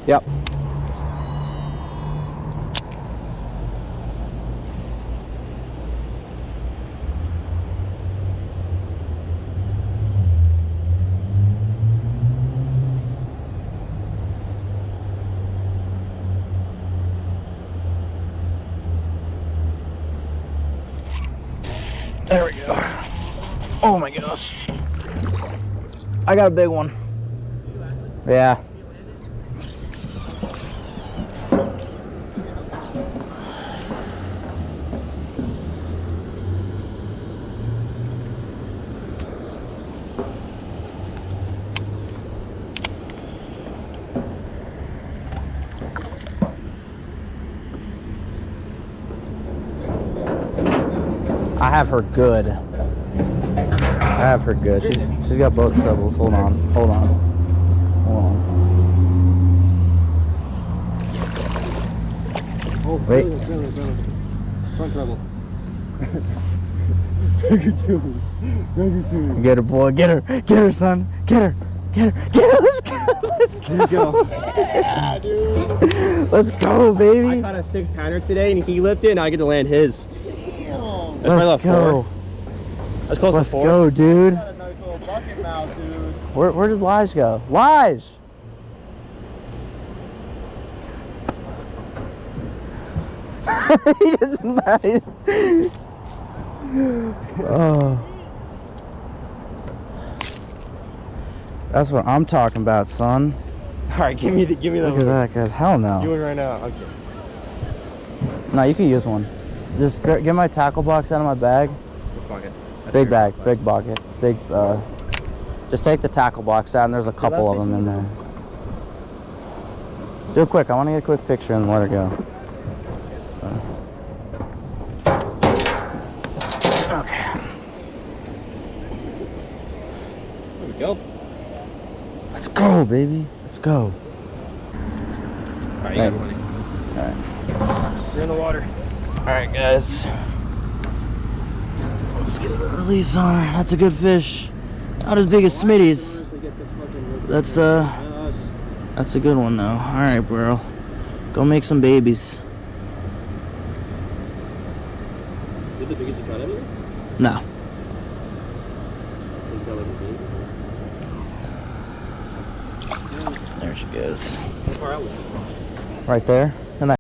Yep. There we go. Oh my gosh. I got a big one. Yeah. I have her good. I have her good. She's got both trebles. Hold on. Hold on. Hold on. Oh, wait. Front treble. Get her, boy. Get her. Get her, son. Get her. Get her. Get her. Let's go. Let's go. Here you go. Yeah, dude. Let's go, baby. I caught a 6-pounder today and he lifted and I get to land his. Damn. That's Let's go. 4. That's close to 4. Let's go, dude. Got a nice little bucket mouth, dude. Where did Lige go? Lige! He doesn't bite. Oh. That's what I'm talking about, son. All right, give me the. Look at that, guys. Hell no. You one right now. Okay. No, you can use one. Just get my tackle box out of my bag. Which bucket? Big bag, big bucket, big. Just take the tackle box out, and there's a couple of them in there. Do it quick. I want to get a quick picture and let her go. Okay. There we go. Let's go, baby. Let's go. All right, you got money. All right. You're in the water. All right, guys. Let's get a little release on her. That's a good fish. Not as big as Smitty's. That's a good one though. All right, bro. Go make some babies. Is it the biggest you caught ever? No. There she goes. How far out was it? Right there.